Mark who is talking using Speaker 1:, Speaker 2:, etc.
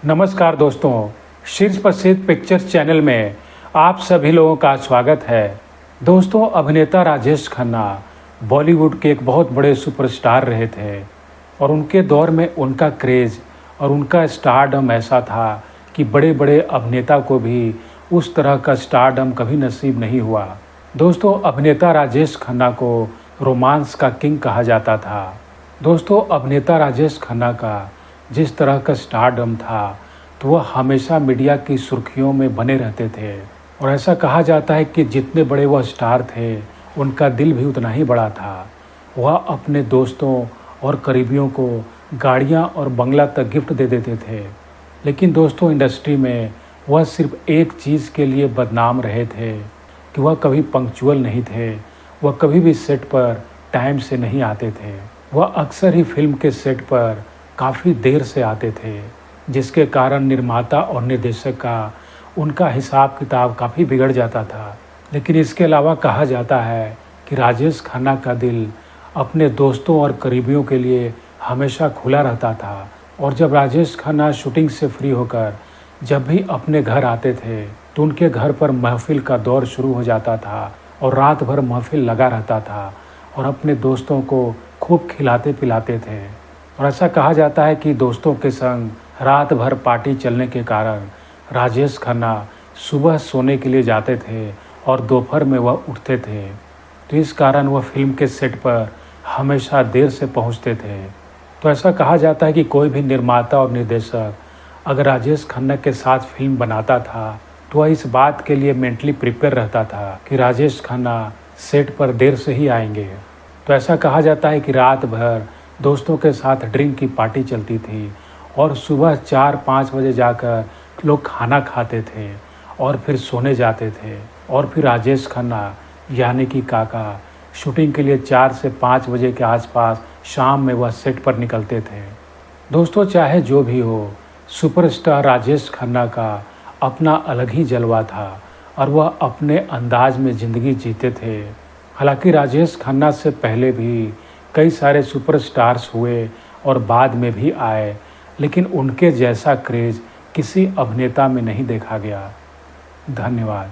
Speaker 1: नमस्कार दोस्तों, शीर्ष प्रसिद्ध पिक्चर्स चैनल में आप सभी लोगों का स्वागत है। दोस्तों, अभिनेता राजेश खन्ना बॉलीवुड के एक बहुत बड़े सुपरस्टार रहे थे और उनके दौर में उनका क्रेज़ और उनका स्टारडम ऐसा था कि बड़े बड़े अभिनेता को भी उस तरह का स्टारडम कभी नसीब नहीं हुआ। दोस्तों, अभिनेता राजेश खन्ना को रोमांस का किंग कहा जाता था। दोस्तों, अभिनेता राजेश खन्ना का जिस तरह का स्टारडम था तो वह हमेशा मीडिया की सुर्खियों में बने रहते थे और ऐसा कहा जाता है कि जितने बड़े वह स्टार थे उनका दिल भी उतना ही बड़ा था। वह अपने दोस्तों और करीबियों को गाड़ियां और बंगला तक गिफ्ट दे देते थे। लेकिन दोस्तों, इंडस्ट्री में वह सिर्फ एक चीज़ के लिए बदनाम रहे थे कि वह कभी पंक्चुअल नहीं थे। वह कभी भी सेट पर टाइम से नहीं आते थे। वह अक्सर ही फिल्म के सेट पर काफ़ी देर से आते थे, जिसके कारण निर्माता और निर्देशक का उनका हिसाब किताब काफ़ी बिगड़ जाता था। लेकिन इसके अलावा कहा जाता है कि राजेश खन्ना का दिल अपने दोस्तों और करीबियों के लिए हमेशा खुला रहता था और जब राजेश खन्ना शूटिंग से फ्री होकर जब भी अपने घर आते थे तो उनके घर पर महफिल का दौर शुरू हो जाता था और रात भर महफिल लगा रहता था और अपने दोस्तों को खूब खिलाते पिलाते थे। और ऐसा कहा जाता है कि दोस्तों के संग रात भर पार्टी चलने के कारण राजेश खन्ना सुबह सोने के लिए जाते थे और दोपहर में वह उठते थे, तो इस कारण वह फिल्म के सेट पर हमेशा देर से पहुंचते थे। तो ऐसा कहा जाता है कि कोई भी निर्माता और निर्देशक अगर राजेश खन्ना के साथ फिल्म बनाता था तो वह इस बात के लिए मेंटली प्रिपेयर रहता था कि राजेश खन्ना सेट पर देर से ही आएंगे। तो ऐसा कहा जाता है कि रात भर दोस्तों के साथ ड्रिंक की पार्टी चलती थी और सुबह 4-5 बजे जाकर लोग खाना खाते थे और फिर सोने जाते थे और फिर राजेश खन्ना यानी कि काका शूटिंग के लिए 4 से 5 बजे के आसपास शाम में वह सेट पर निकलते थे। दोस्तों, चाहे जो भी हो, सुपरस्टार राजेश खन्ना का अपना अलग ही जलवा था और वह अपने अंदाज में ज़िंदगी जीते थे। हालांकि राजेश खन्ना से पहले भी कई सारे सुपरस्टार्स हुए और बाद में भी आए, लेकिन उनके जैसा क्रेज़ किसी अभिनेता में नहीं देखा गया। धन्यवाद।